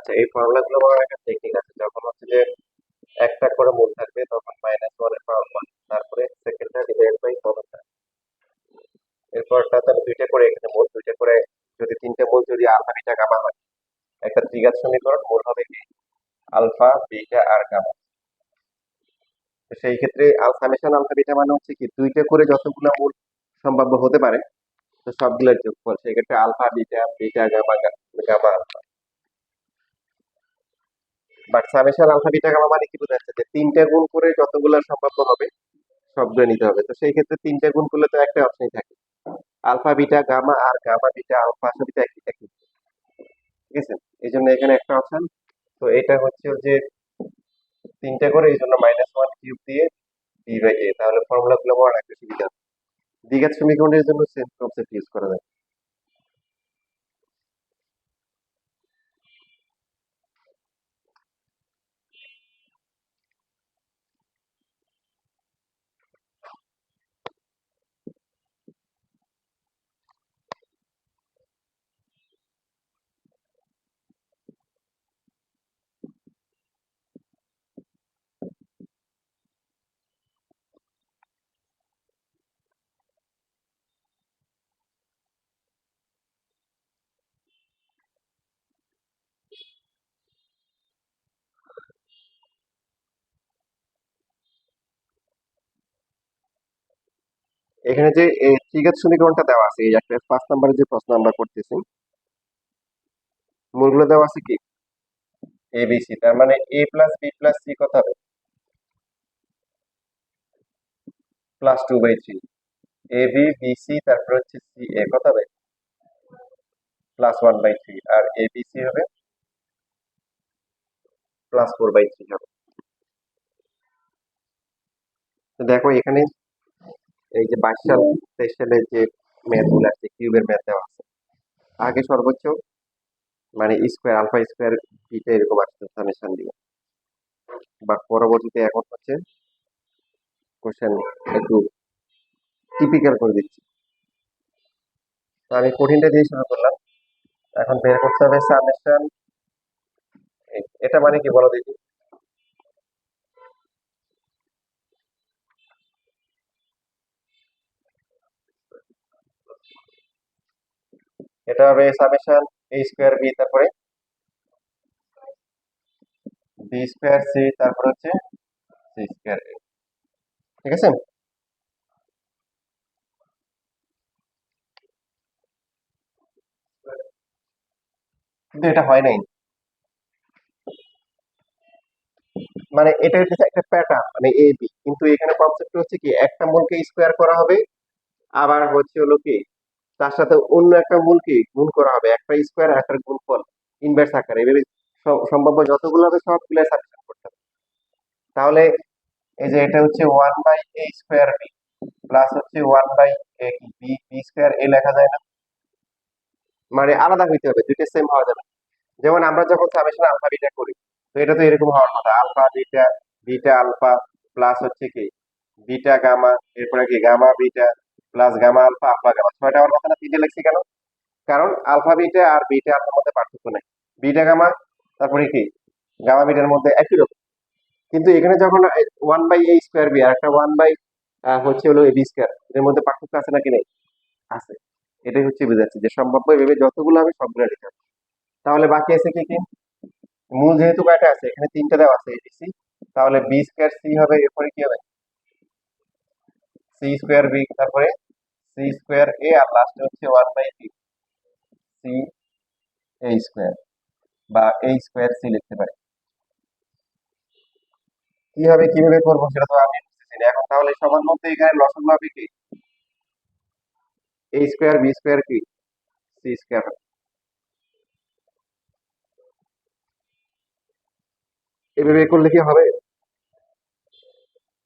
আচ্ছা, এই ফর্মুলাগুলো বানানোর একটা টেকনিক আছে। যখন হচ্ছে যে একটা করে মূল থাকবে তখন -1 এর পাওয়ার 1, তারপরে সেকেন্ডটা ডিভাইড বাই প্রথমটা, এরপরটা তার দুইটা করে এখানে মূল, দুইটা করে যদি তিনটে মূল যদি আলফা বিটা গামা হয়, একটা ত্রিঘাত সমীকরণ মূল হবে কি আলফা বিটা আর গামা। তো সেই ক্ষেত্রে সামেশন আলফা বিটা মানে হচ্ছে কি দুইটা করে যতগুলো মূল সম্ভাব্য হতে পারে, তো সবগুলোর যোগফল, সেই ক্ষেত্রে alpha beta beta gamma gamma alpha. But summation alpha beta gamma মানে কি বোঝাচ্ছে যে তিনটা গুণ করে যতগুলো সম্ভাব্য হবে সবগুলো নিতে হবে। তো সেই ক্ষেত্রে তিনটা গুণ করলে তো একটা অপশনই থাকে, আলফা বিটা গামা আর গামা বিটা আলফা সবই তো একই একই, ঠিক আছে? এই জন্য এখানে একটা অপশন। তো এটা হচ্ছে যে তিনটা করে, এই জন্য -1³ দিয়ে d/a, তাহলে ফর্মুলা গুলো মনে রাখতে সুবিধা হবে। দ্বিঘাত সমীকরণের জন্য সেম কনসেপ্ট ইউজ করা যায়। এখানে যে এই ত্রিঘাত সমীকরণটা দেওয়া আছে, এই একটা 5 নম্বরের যে প্রশ্ন আমরা করতেছি, মূলগুলো দেওয়া আছে কি এ বি সি, তার মানে a plus B plus C কত হবে +2/3, এ বি বি সি তারপর হচ্ছে সি এ কত হবে +1/3, আর এ বি সি হবে +4/3 হবে। তো দেখো এখানে এই যে 22 সাল 23 সালের যে ম্যাথ গুলো আছে, কিউবের ম্যাথ দেওয়া আছে, আগে সর্বোচ্চ মানে স্কোয়ার আলফা স্কোয়ার বিটা এরকম আসছে সামেশন দিয়ে, বাট পরবর্তীতে এখন হচ্ছে কোশ্চেন একটু টিপিক্যাল করে দিচ্ছি। তো আমি কঠিনটা দিয়ে শুরু করলাম, এখন বের করতে হবে সামেশন। এটা মানে কি বলো দেখি? এটা হবে সামেশন a স্কোয়ার বি, তারপরে বি স্কোয়ার সি, তারপর হচ্ছে সি স্কোয়ার এ, ঠিক আছে? কিন্তু এটা হয় নাই, মানে এটা হচ্ছে একটা প্যাটার্ন, মানে এ বি, কিন্তু এখানে কনসেপ্ট হচ্ছে কি একটা মূলকে স্কোয়ার করা হবে, আবার হচ্ছে হলো কি তার সাথে অন্য একটা মূলকে গুণ করা হবে, একটা স্কোয়ার আর একটা গুণফল ইনভার্স আকারে, এভাবে সম্ভাব্য যতগুলো হবে সবগুলো সাবস্টিটিউট করতে হবে। তাহলে এই যে এটা হচ্ছে 1/a স্কোয়ার বি প্লাস হচ্ছে 1/a কি বি বি স্কোয়ার এ লেখা যায় না, মানে আলাদা হইতে হবে, দুইটা সেম হওয়া যাবে না। যেমন আমরা যখন সামেশন আলফা বিটা করি, তো এটা তো এরকম হওয়ার কথা, alpha beta beta alpha plus হচ্ছে কি বিটা গামা, এরপরে কি gamma beta plus gamma alpha alpha gamma, ছয়টা হওয়ার কথা না? তিনটে লিখছি কেন? কারণ আলফা বিটা আর বিটা আলফার মধ্যে পার্থক্য নাই, বিটা গামা তারপরে কি গামা বিটার মধ্যে একই রকম। কিন্তু এখানে যখন 1/a স্কোয়ার বি আর একটা 1 বাই হচ্ছে হলো বি স্কোয়ার, এর মধ্যে পার্থক্য আছে নাকি নেই? আছে। এটাই হচ্ছে বোঝাচ্ছে যে সম্ভাব্য ভেবে যতগুলো হবে সবগুলো লিখতে হবে। তাহলে বাকি আছে কি কি? মূল যেহেতু কয়টা আছে, এখানে তিনটা দেওয়া আছে এবিসি, তাহলে বি স্কোয়ার সি হবে, এরপরে কি হবে সি স্কোয়ার বি, তারপরে সি স্কোয়ার এ, আর লাস্টে হচ্ছে 1/বি সি এ স্কোয়ার, বা এ স্কোয়ার সি লিখতে পারি। কিভাবে কিভাবে করবো সেটা তো আমি বুঝতেছি না এখন। তাহলে সবার মধ্যে এখানে লসাগু হবে কি এ স্কোয়ার বি স্কোয়ার কি সি স্কোয়ার, এভাবে করলে কি হবে?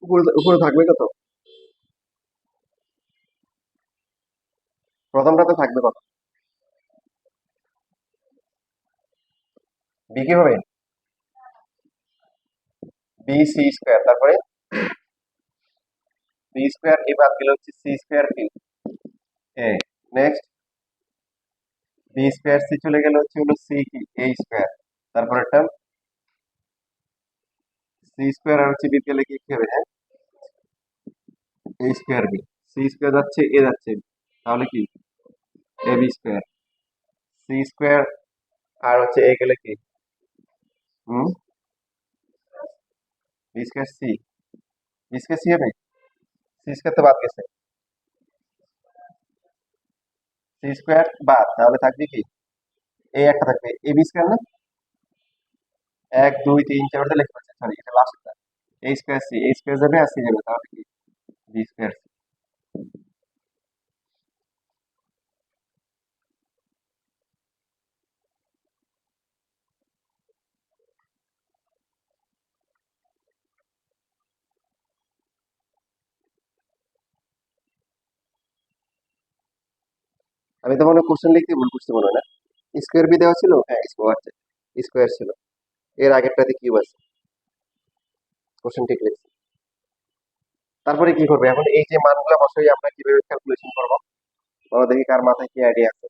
উপরে উপরে থাকবে কত? প্রথমটাতে থাকবে কত? বি কি হবে বি সি স্কোয়ার, তারপরে বি স্কোয়ার এ বাদ গেলে হচ্ছে সি স্কোয়ার কি এ, নেক্সট বি স্কোয়ার সি চলে গেলে হচ্ছে হলো সি কি এ স্কোয়ার, তারপর একটা সি স্কোয়ার আর হচ্ছে বি কে লিখে কি হবে, হ্যাঁ, A square B, C square যাচ্ছে এ যাচ্ছে, তাহলে কি A B square, C square আর হচ্ছে এ গেলে কি, হুম, B square C, B square C হবে, সি স্কোয়ার তো বাদ গেছে, সি স্কোয়ার বাদ, তাহলে থাকবে কি এই একটা থাকবে এ বি স্কোয়ার না, এক দুই তিন চারটা লিখতে পারছি, সরি এটা লাস্টটা, এ স্কোয়ার সি, এ স্কোয়ার যাবে আর সি যাবে, তাহলে কি বি স্কোয়ার। আমি তো মনে কোশ্চেন লিখতে ভুল করছি মনে হয় না, স্কোয়ার বি দেওয়া ছিল, হ্যাঁ স্কোয়ার আছে, স্কোয়ার ছিল, এর আগেরটাতে কিউব আছে, কোশ্চেন ঠিক লিখছি। তারপরে কি করবে এখন, এই যে মানগুলো বসাই আমরা কিভাবে ক্যালকুলেশন করবো, আমরা দেখি কার মাথায় কি আইডিয়া আছে।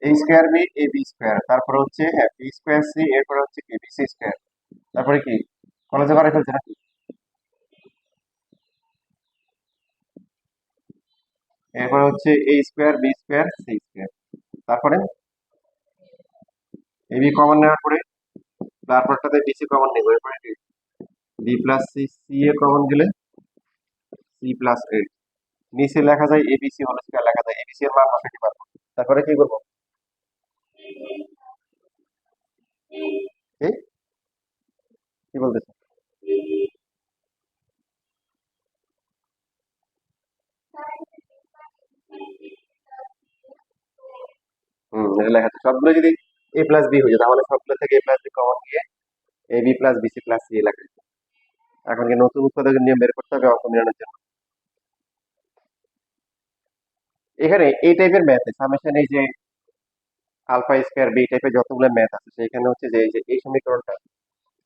এ square B A B square, তারপরে হচ্ছে হ্যাঁ বি স্কোয়ার সি, এরপরে হচ্ছে কি বি সি স্কোয়ার, তারপরে কি কলেজে বাড়ি ফেলছে নাকি, এরপরে হচ্ছে A square B square C square, তারপরে এ বি কমন নেওয়ার পরে তারপরটাতে বিসি কমন নেবো, এরপরে কি B plus C, C a common গেলে সি প্লাস এ, নিচে লেখা যায় এবিসি হোল স্কয়ার, লেখা যায় এবিসি এর মান বসাইতে পারবো। তারপরে কি করবো, কি কি বলতেছে, এটা লেখা আছে সবগুলো যদি এ প্লাস বি হয়ে যায়, তাহলে সবগুলো থেকে এ প্লাস বি কমন গিয়ে A B plus BC plus C লেখা যায়। এখন কি নতুন উৎপাদকের নিয়ম বের করতে হবে অঙ্ক মিলানোর জন্য। এখানে এই টাইপের ম্যাথ সামেশন, এই যে আলফা স্কয়ার বি টাইপের যতগুলো ম্যাথ আছে সেখানে হচ্ছে যে এই যে এই সমীকরণটা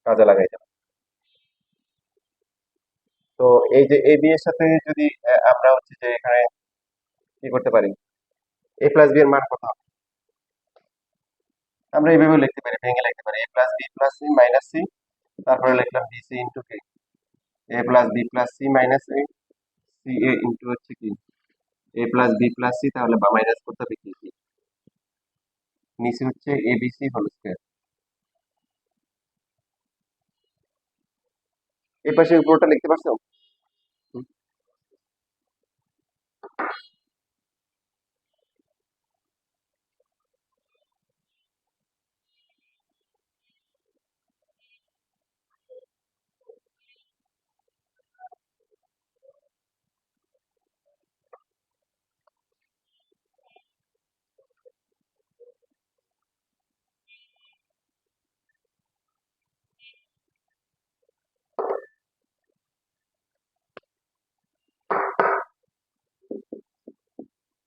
কাজে লাগাই যাবে। তো এই যে এ বি এর সাথে যদি আমরা হচ্ছে যে এখানে কি করতে পারি, এ প্লাস বি এর মান কত হবে? আমরা এইভাবে লিখতে পারি, ভেঙে লিখতে পারি A plus B plus C minus C, তারপরে লিখলাম বি সি ইন্টু কে, A plus B plus C minus A, C A into হচ্ছে কি A plus B plus C, তাহলে বা মাইনাস করতে হবে কি কি, নিচে হচ্ছে A B C whole square, এই পাশে উপরটা লিখতে পারছো? হুম।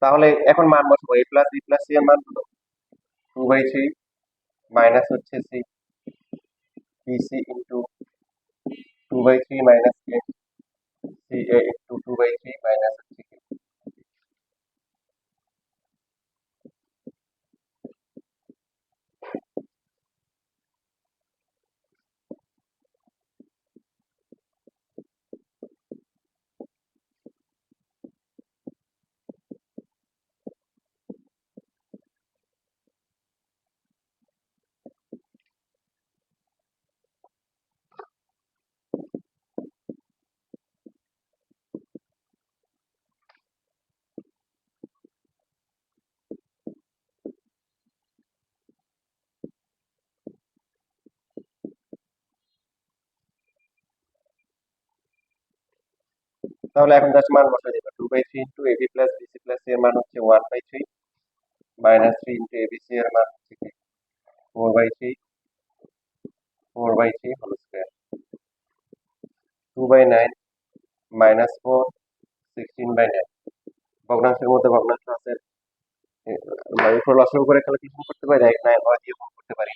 তাহলে এখন মান বসাবো, A plus B plus C এর মান হলো 2/3 মাইনাস হচ্ছে C, B C into 2/3 minus কে, সি এ ইন্টু 2/3 মাইনাস হচ্ছে কি। তাহলে এখন জাস্ট মান বসাই দিবা, 2/3 into A B plus BC plus C এর মান হচ্ছে 1/3 minus 3 into A B C এর মান হচ্ছে কি 4/3, 4/3 হোল স্কয়ার, 2/9 মাইনাস 4, 16/9, ভগ্নাংশের মধ্যে ভগ্নাংশ আছে, মানে উপর লসাগু করে ক্যালকুলেশন করতে পারি, এক নয় নয় দিয়ে গুণ করতে পারি।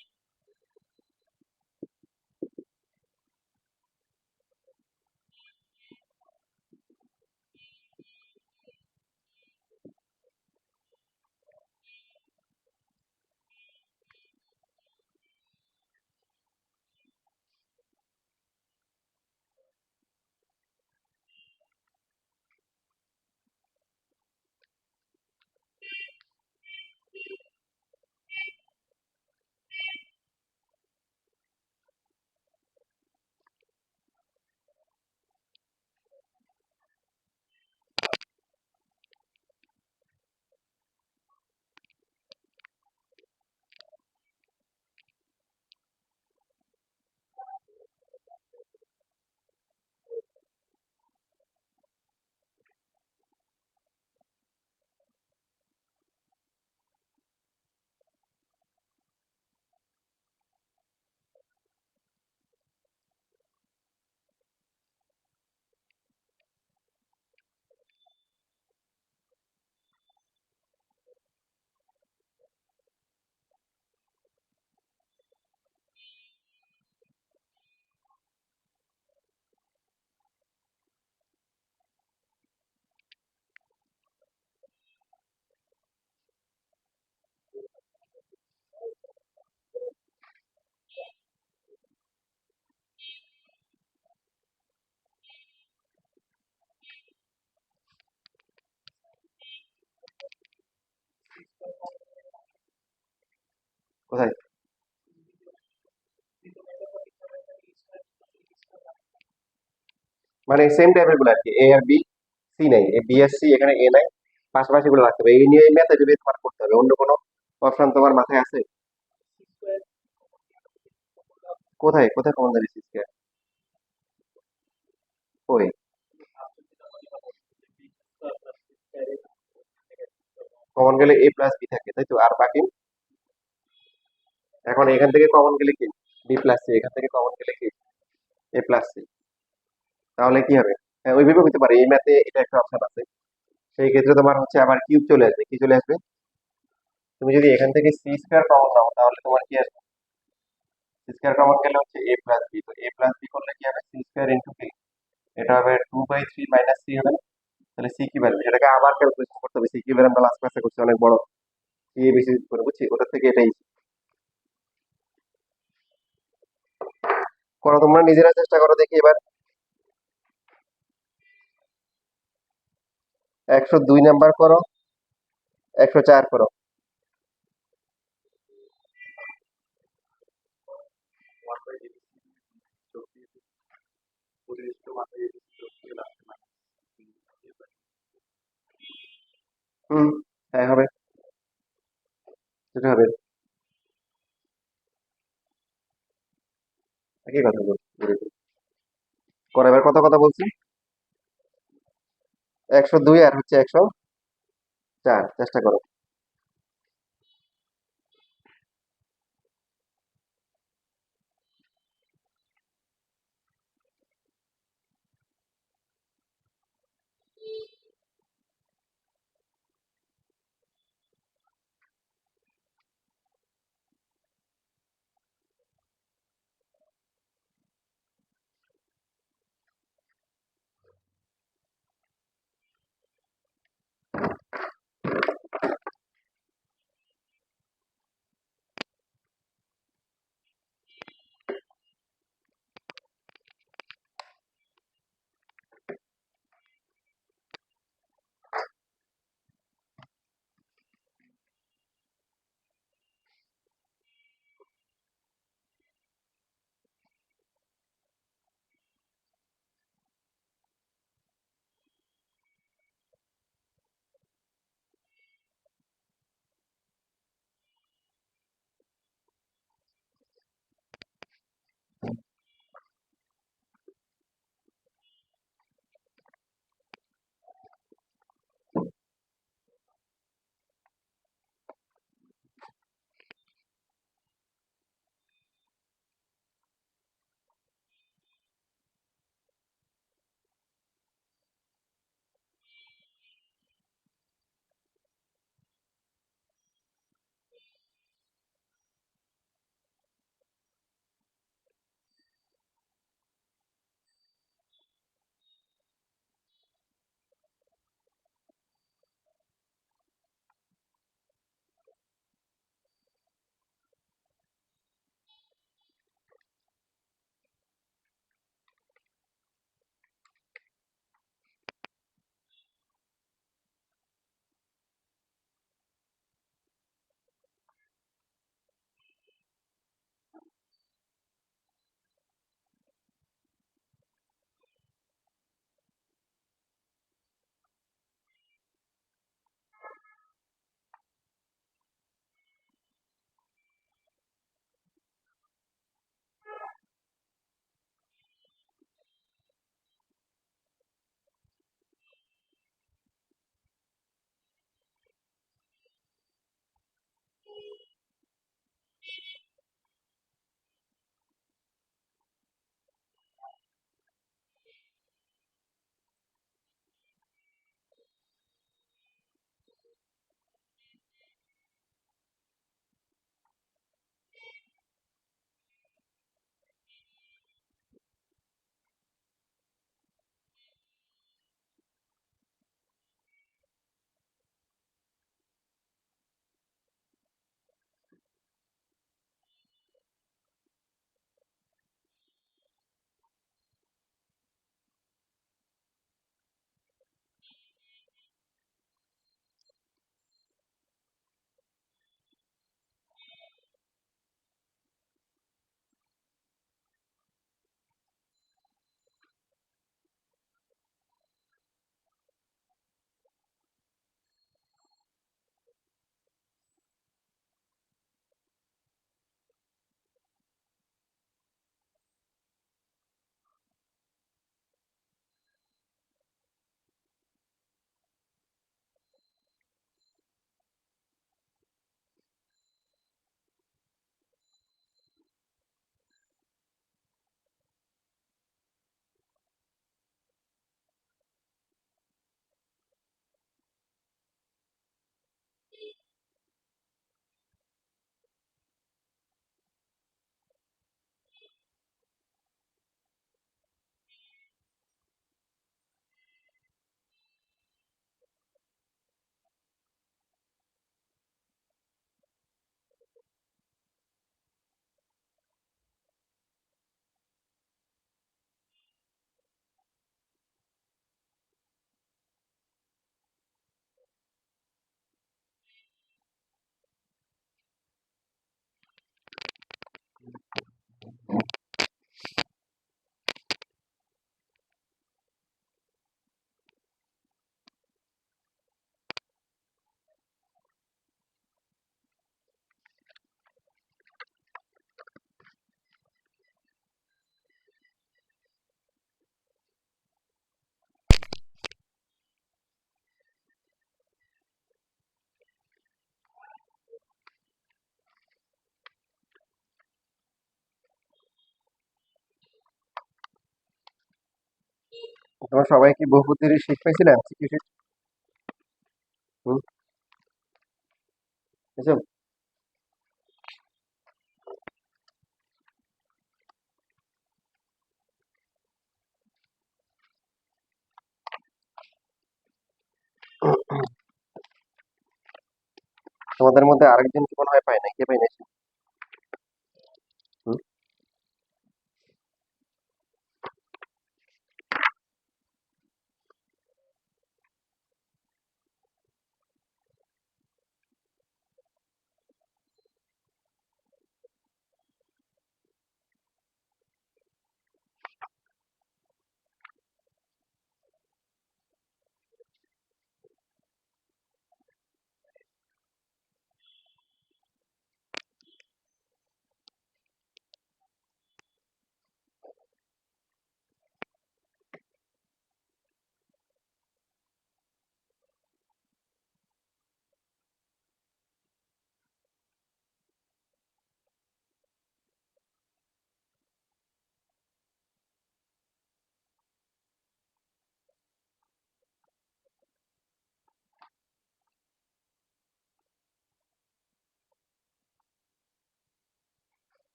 মানে সেম টাইপের গুলো আর কি, এ আর বি, সি নাই, এ বি আর সি, এখানে এ নাই, পাশাপাশি গুলো রাখতে হবে। এই নিয়ে ম্যাথে যদি তোমার করতে হবে, অন্য কোনো অপশন তোমার মাথায় আছে? কোথায় কোথায় কমন যাবে সি স্কয়ার? ওই কমন গেলে এ প্লাস বি থাকে, তাই তো? আর বাকি এখন এখান থেকে কমন গেলে কি? B plus C. এখান থেকে কমন গেলে কি? A plus C. তাহলে কি হবে? হ্যাঁ, ওইভাবে হতে পারে, এই ম্যাথে এটা একটা অপশন আছে। সেই ক্ষেত্রে তোমার হচ্ছে আবার কিউব চলে আসবে। কি চলে আসবে? তুমি যদি এখান থেকে সি স্কয়ার কমন নাও, তাহলে তোমার কি আসবে? সি স্কয়ার কমন গেলে হচ্ছে এ প্লাস বি। তো এ প্লাস বি করলে কি হবে? সি স্কয়ার ইন্টু কি? এটা হবে 2/3 মাইনাস সি হবে না? তাহলে সি কি বেরোবে? এটাকে আবার ক্যালকুলেশন করতে হবে। সি কি বের আমরা লাস্ট ক্লাসে করছি, অনেক বড় সি এ বেশি করে, বুঝছি? ওটা থেকে এটাই করো, তোমরা নিজেরা চেষ্টা করো দেখি এবার। 102 নাম্বার করো, 104 করো। হুম, হ্যাঁ হবে, সেটা হবে। একই কথা বলছি। করো, এবার কত কথা বলছি? 102 আর হচ্ছে 104, চেষ্টা করো। তোমরা সবাই কি বহুপদীর শিখ পাইছিলে এমসিকিউ শিট? হুম, এসব তোমাদের মধ্যে আরেকজন কি মনে হয় পায় না, কে পায় না? হুম,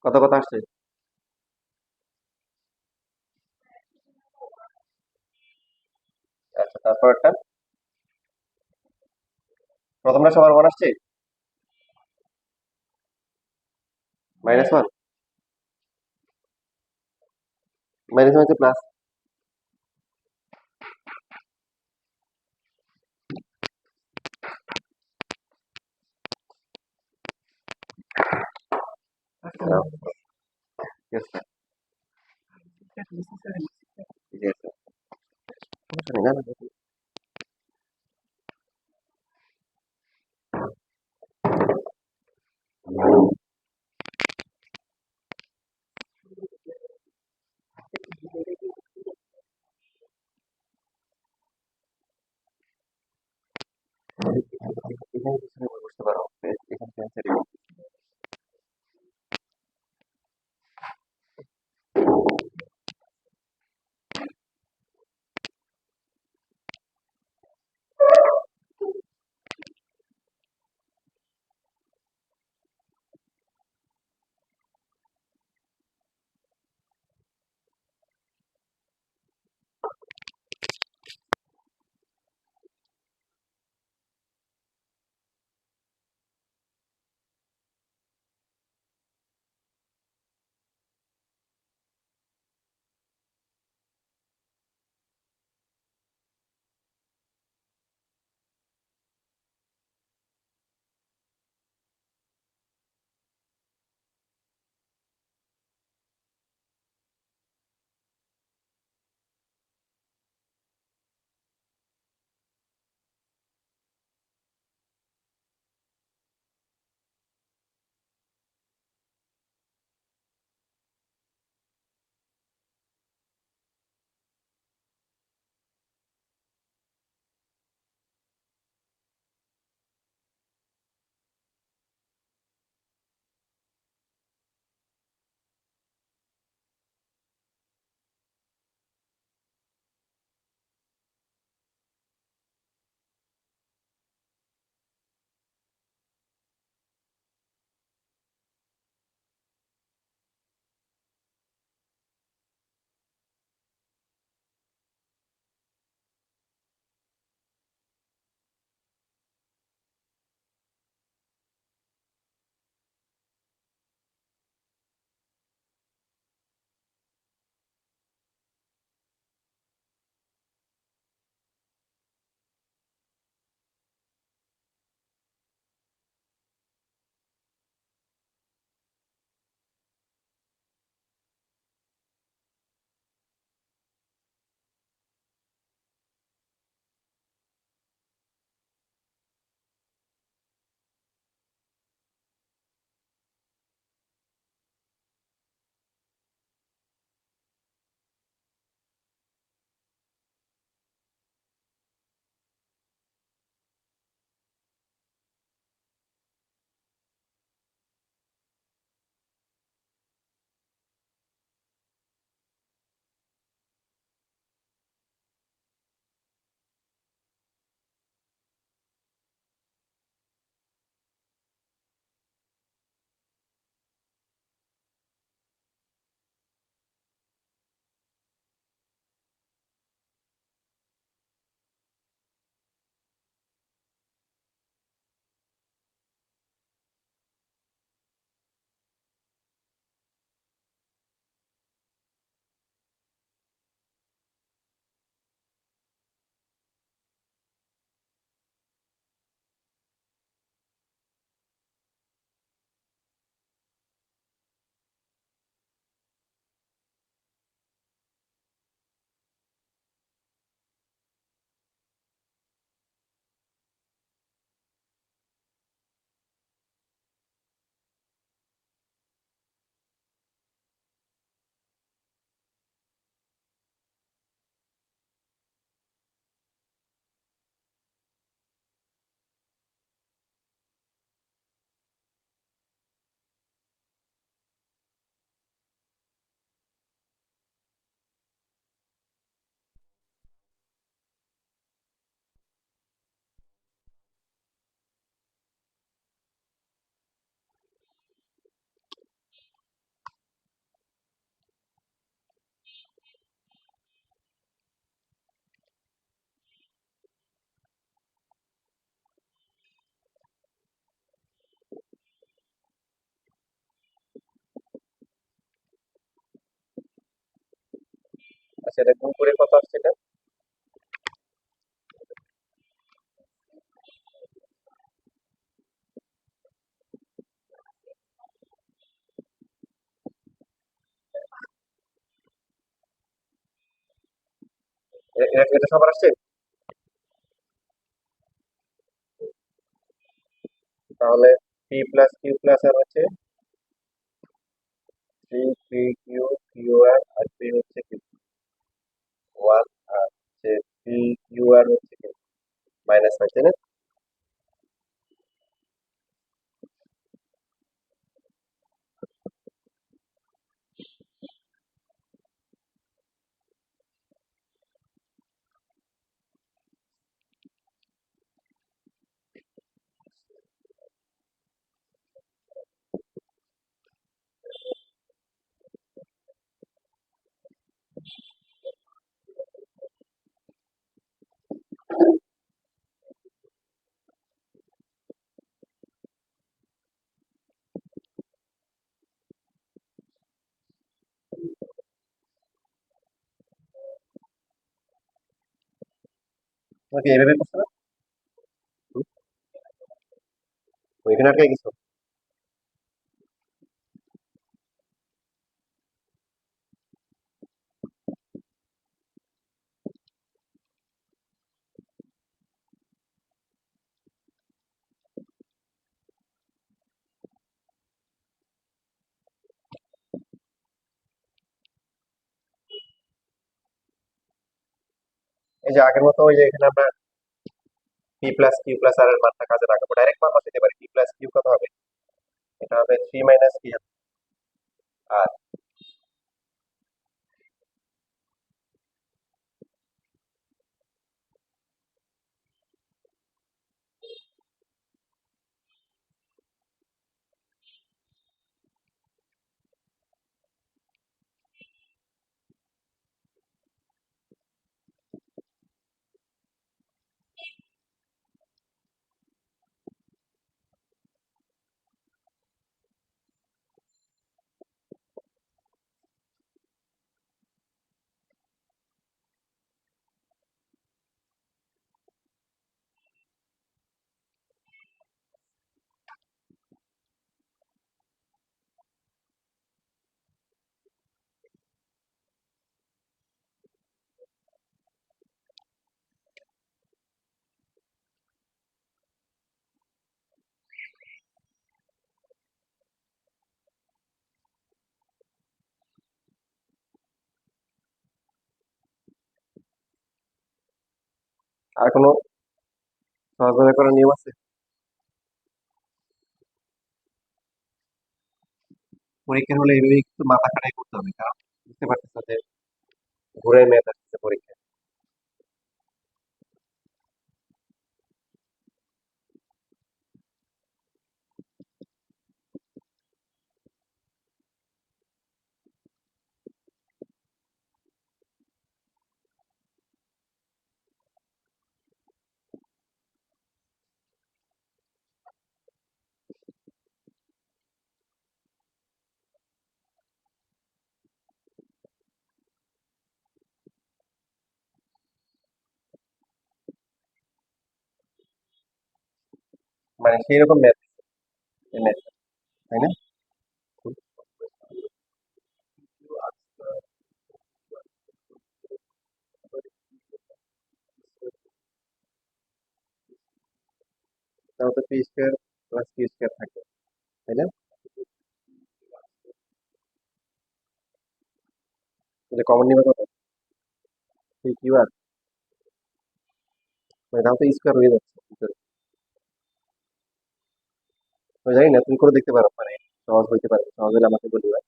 কত কত আসছে? আচ্ছা, তারপরটা প্রথমটা সবার মনে আসছে? -1, মাইনাস হচ্ছে প্লাস। ঠিক আছে, ঠিক আছে, সমস্যা নেই, না, না, এখানে কিছু নেই, বুঝতে পারো এখানে ক্যান্সার। এটা গুণ করে কত আসছে এটা? এটা সবার আসছে? তাহলে পি প্লাস কিউ প্লাস আর হচ্ছে three P Q Q R P হচ্ছে কি ওয়ান, আর হচ্ছে পি কিউ আর হচ্ছে কি মাইনাস ফাইভ, তাই না? তোমাকে এভাবে করছে না? হুম? ওইখানে আটকে গেছো? এই যে আগের মতো ওই যে এখানে আমরা পি প্লাস কিউ প্লাস আর এর মানটা কাজে লাগাবো, ডাইরেক্ট মান বসাতে পারি। পি প্লাস কিউ কত হবে? এটা হবে থ্রি মাইনাস কি আর, আর কোনো সহজভাবে করার নিয়ম আছে? পরীক্ষা হলে এইভাবে একটু মাথা খাটাই করতে হবে, কারণ বুঝতে পারতেছো যে ঘুরে ম্যাথ আসছে পরীক্ষা। মানে সেই রকম ম্যাথ, ম্যাথ, তাই না? তাহলে তো P square plus Q square থাকবে, তাই না? তাহলে কমন নিবে কত? পি কিউ আর, মানে তাহলে তো স্কোয়ার হয়ে যাচ্ছে ভিতরে। আমি জানি না, তুমি করে দেখতে পারো, মানে সহজ হইতে পারে, সহজ হলে আমাকে বলবে।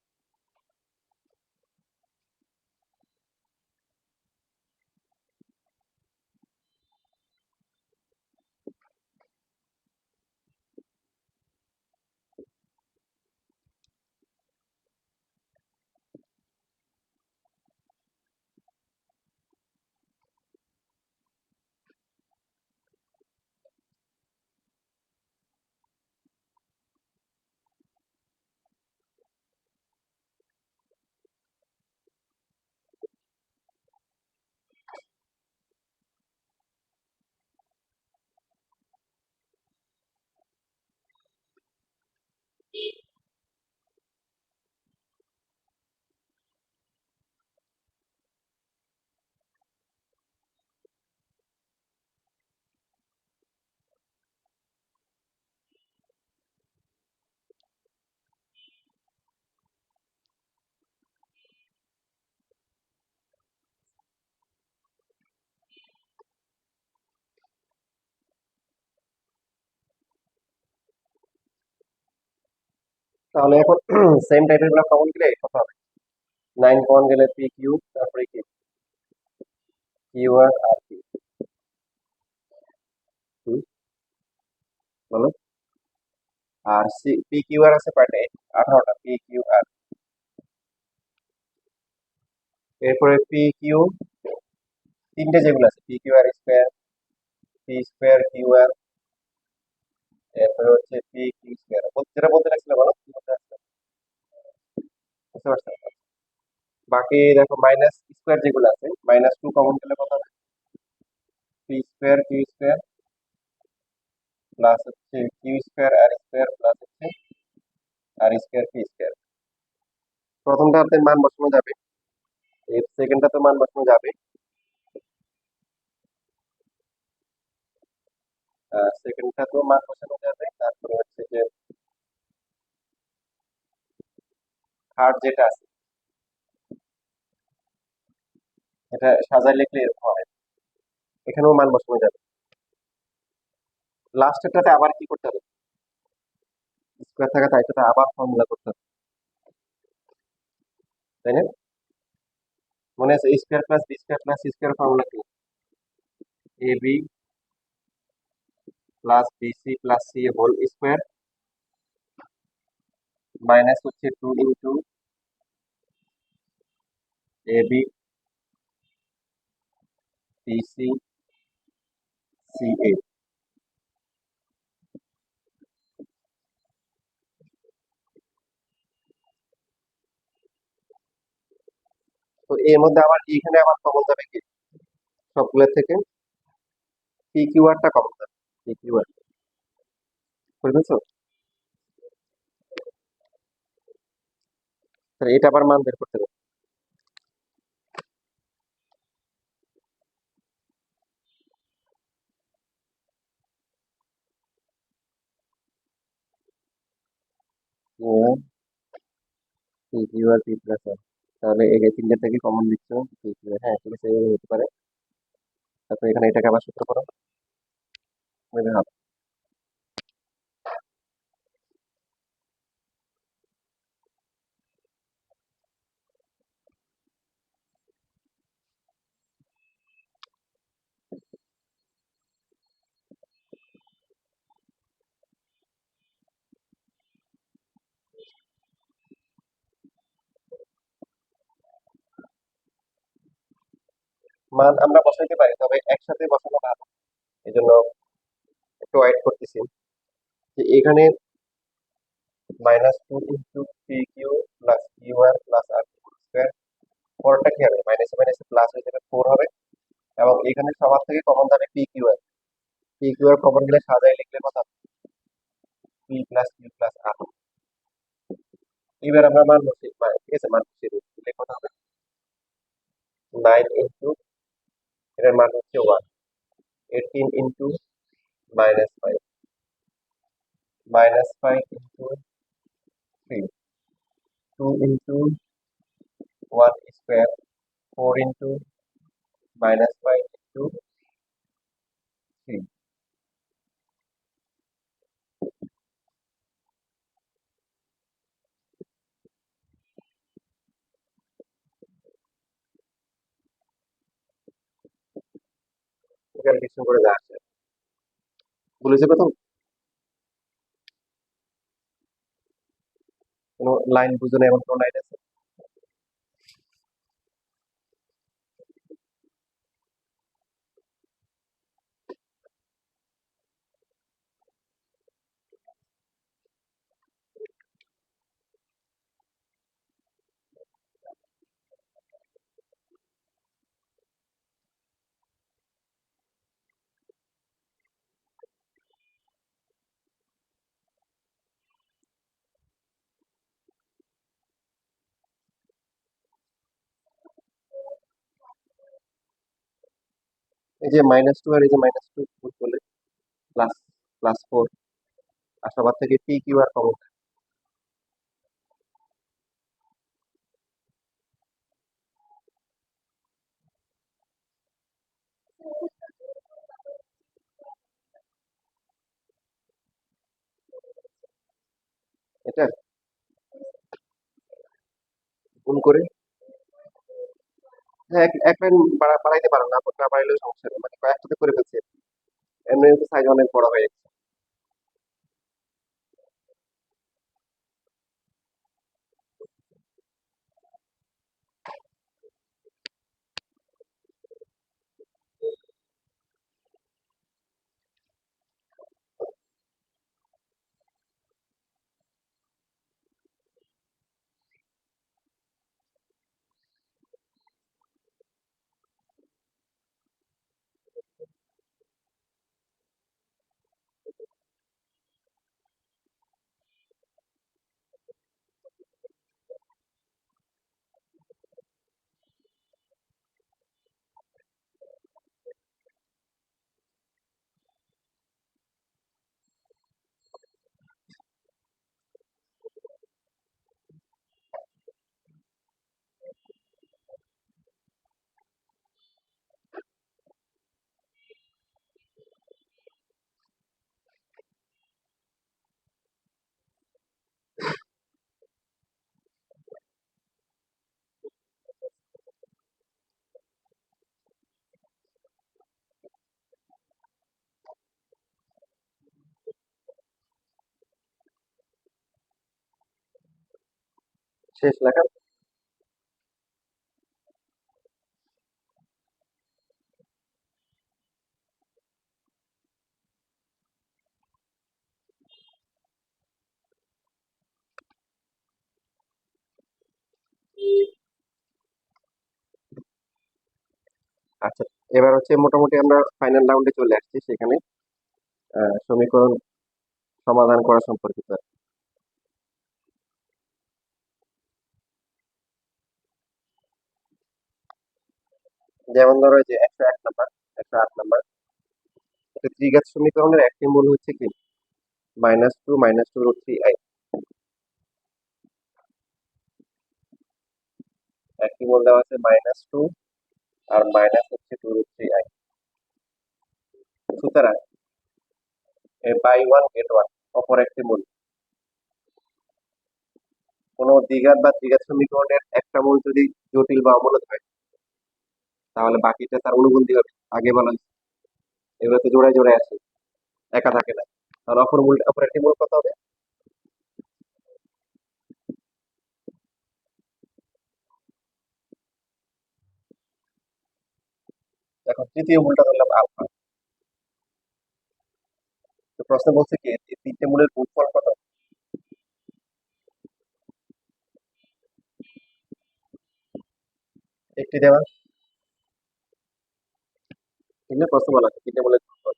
তাহলে এখন সেম টাইপের গুলো কমন গেলে কত হবে? 9 কমন গেলে পি কিউ, তারপরে কি কিউ আর আর কি, হুম, বলো। আর সি পি কিউ আর আছে কয়টা? 18টা পি কিউ আর। এরপরে পি কিউ তিনটে যেগুলো আছে, P Q R square, P square Q R, এরপরে হচ্ছে পি কিউ স্কোয়ার। যেটা বলতে লাগছিল বলো, কি বলতে লাগছিল? বুঝতে পারছো? বাকি দেখো মাইনাস স্কোয়ার যেগুলো আছে, -2 কমন গেলে কত হবে? P square Q square plus হচ্ছে Q square R square plus হচ্ছে আর স্কোয়ার পি স্কোয়ার। প্রথমটাতে মান বসানো যাবে, এর সেকেন্ডটাতে মান বসানো যাবে, সেকেন্ডটাতেও মান বসানো যাবে, তারপরে হচ্ছে যে থার্ড যেটা আছে এটা সাজায় লিখলে এরকম হবে, এখানেও মান বসানো যাবে। লাস্টেরটাতে আবার কি করতে হবে? স্কোয়ার থাকা তাই এটাতে আবার ফর্মুলা করতে হবে, তাই না? মনে আছে square plus B square plus C square formula কি? A B plus BC plus C whole square minus হচ্ছে 2 into A B BC C A. তো এর মধ্যে আবার এখানে আবার কমন যাবে কি সবগুলোর থেকে? পি কিউ আরটা কমন যাবে, পি কিউ আর, বুঝেছো? তাহলে এটা আবার মান বের করতে হবে। P Q R P plus আর, তাহলে এই তিনটা থেকে কমন দিচ্ছ পি কিউ আর, হ্যাঁ ঠিক আছে, এইভাবে হতে পারে। তারপর এখানে এটাকে আবার সূত্র করো, বুঝলে হবে। মান আমরা বসাইতে পারি, তবে একসাথে বসানো ভালো, এই জন্য একটু ওয়েট করতেছি। যে এখানে -2 into P Q plus Q R plus R square, পরটা কি হবে? মাইনাসে মাইনাসে প্লাস হয়ে যাবে 4 হবে, এবং এখানে সবার থেকে কমন যাবে P Q R. P Q R common গেলে সাজায় লিখলে কথা পি প্লাস কিউ প্লাস আর। এবার আমরা মান বসিয়ে ঠিক আছে, মান বসিয়ে দিলে কথা হবে 9 ইন্টু, এটার মান হচ্ছে 1, 18 into -5, -5 into 3, 2 into 1 square, 4 into -5 into 3। Calculation করে যা আসে, বলেছে কত? কোনো লাইন বুঝো না, এমন কোনো লাইন আছে? এই যে -2 আর এই যে -2 গুণ করলে প্লাস +4, আর সবার থেকে পি কিউ আর কমন, এটা গুণ করে, হ্যাঁ এক লাইন বাড়াইতে পারো, না না বাড়াইলেও সমস্যা নেই, মানে কয়েকটাতে করে ফেলছি। এমনি সাইজ অনেক বড় হয়ে গেছে। শেষ লেখা। আচ্ছা, এবার হচ্ছে মোটামুটি আমরা ফাইনাল রাউন্ডে চলে আসছি, সেখানে সমীকরণ সমাধান করা সম্পর্কিত। যেমন ধরো এই যে 101 নাম্বার, 108 নাম্বার, একটা ত্রিঘাত সমীকরণের একটি মূল হচ্ছে কি -2 - 2√3i। একটি মূল দেওয়া আছে -2 আর মাইনাস হচ্ছে 2√3i। সুতরাং বাই ওয়ান গেট ওয়ান, অপর একটি মূল। কোন দ্বিঘাত বা ত্রিঘাত সমীকরণের একটা মূল যদি জটিল বা অমূলদ হয়, তাহলে বাকিটা তার অনুবন্ধী হবে। আগে বলা হয়েছে, এগুলো তো জোড়ায় জোড়ায় আছে, একা থাকে না। আর অপর একটি মূল কত হবে? এখন তৃতীয় মূলটা ধরলাম আলফা। তো প্রশ্ন বলছে কি এই তিনটে মূলের গুণফল কত? একটি দেওয়া, তিনটে প্রশ্ন বলা আছে তিনটে মূলের গুণফল।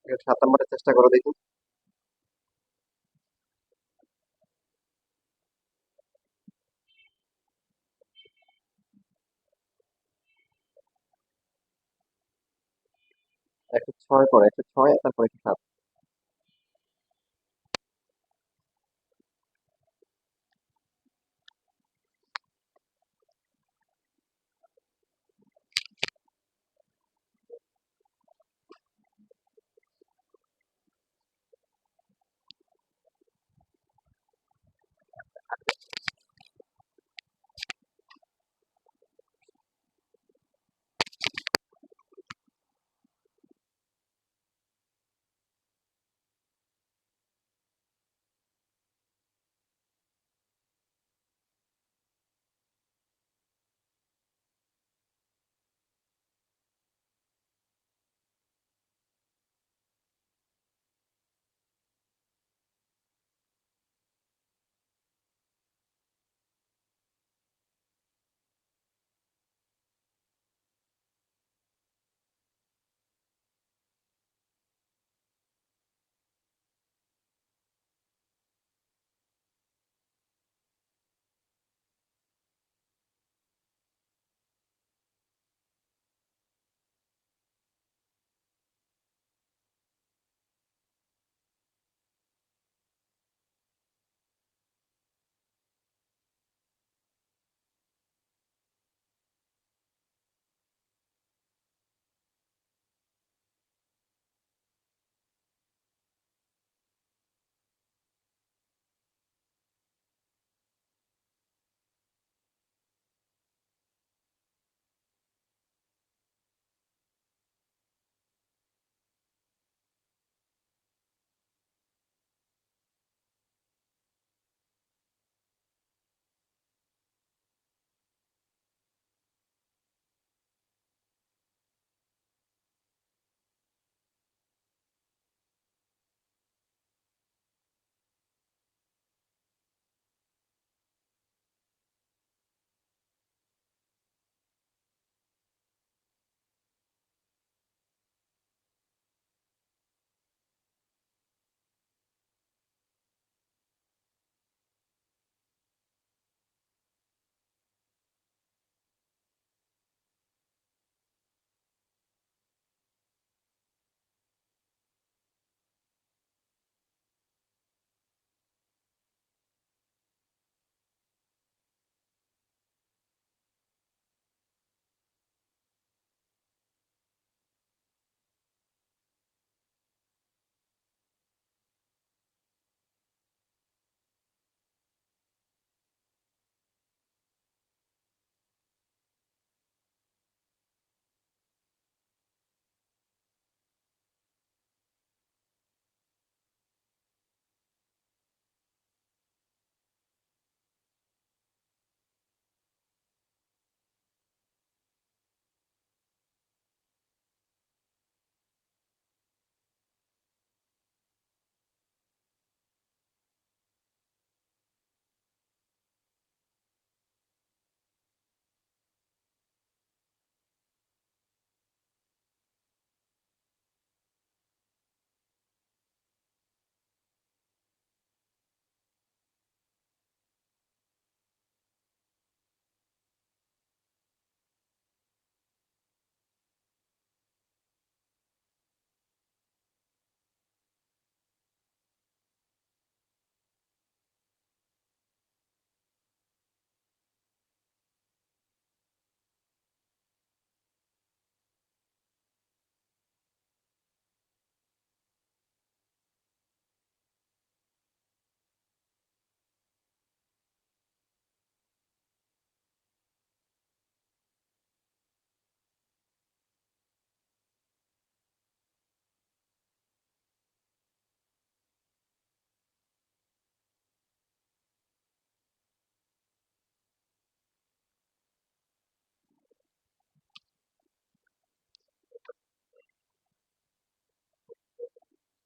এর 7 নম্বরের চেষ্টা করো দেখি। একটা ছয় পরে একটা ছয় তারপর একটা সাত।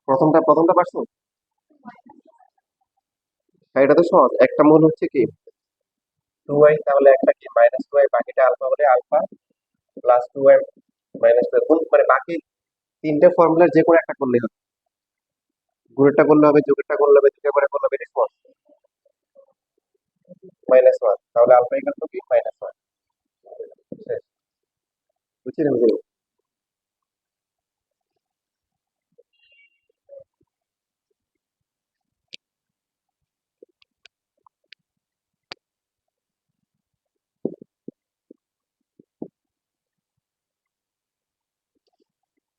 প্রথমটা পারছো? হ্যাঁ, এটা তো সহজ। একটা মূল হচ্ছে কি 2y, তাহলে একটা কি -2y, বাকিটা আলফা হলে আলফা প্লাস 2y -2, কোন মানে বাকি তিনটে ফর্মুলার যে কোনো একটা করলেই হবে। গুণেরটা করলে হবে, যোগেরটা করলে হবে, দুটো করে করলে হবে, এটা সহজ। -1, তাহলে আলফা ইকুয়াল টু কি -1। বুঝছি না? বুঝিনি।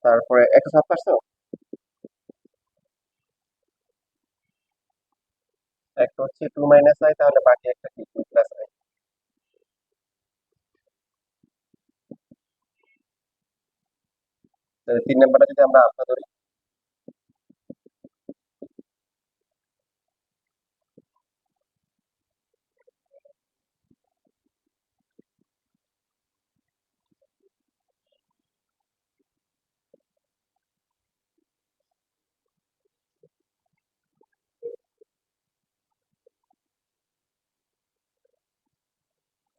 তারপরে 107 পারছো? একটা হচ্ছে 2 - i, তাহলে বাকি একটা কি 2 + i। তাহলে 3 নাম্বারটা যদি আমরা আলফা ধরি,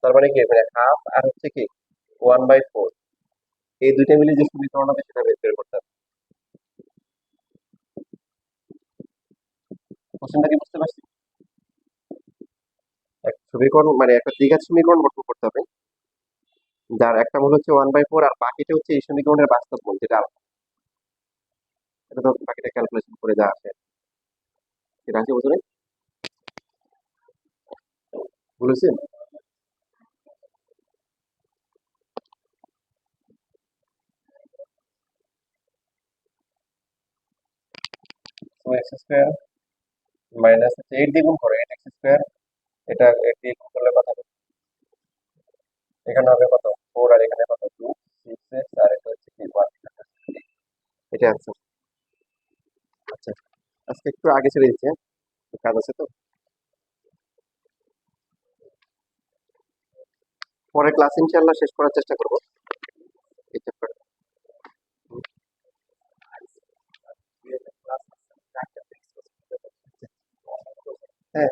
তার মানে কি মানে হাফ আর হচ্ছে কি 1/4, এই দুইটা মিলে যে সমীকরণ হবে সেটা বের করতে হবে। কোশ্চেনটা কি বুঝতে পারছি? এক সমীকরণ মানে একটা দ্বিঘাত সমীকরণ গঠন করতে হবে, যার একটা মূল হচ্ছে 1/4 আর বাকিটা হচ্ছে এই সমীকরণের বাস্তব মূল যেটা আলফা। এটা তো বাকিটা ক্যালকুলেশন করে যা আসে সেটা আছে, বুঝলেন? বলেছেন তো x² মাইনাস হচ্ছে 8 দিয়ে গুণ করো, 8x², এটা 8 দিয়ে গুণ করলে কত হবে? এখানে হবে কত 4 আর এখানে কত 2, 6x, আর এটা হচ্ছে কি 1। এটা আনসার। আচ্ছা, আজকে একটু আগে ছেড়ে দিচ্ছি, হ্যাঁ? একটু কাজ আছে তো। পরে ক্লাস ইনশাআল্লাহ শেষ করার চেষ্টা করবো এই চ্যাপ্টার। হ্যাঁ।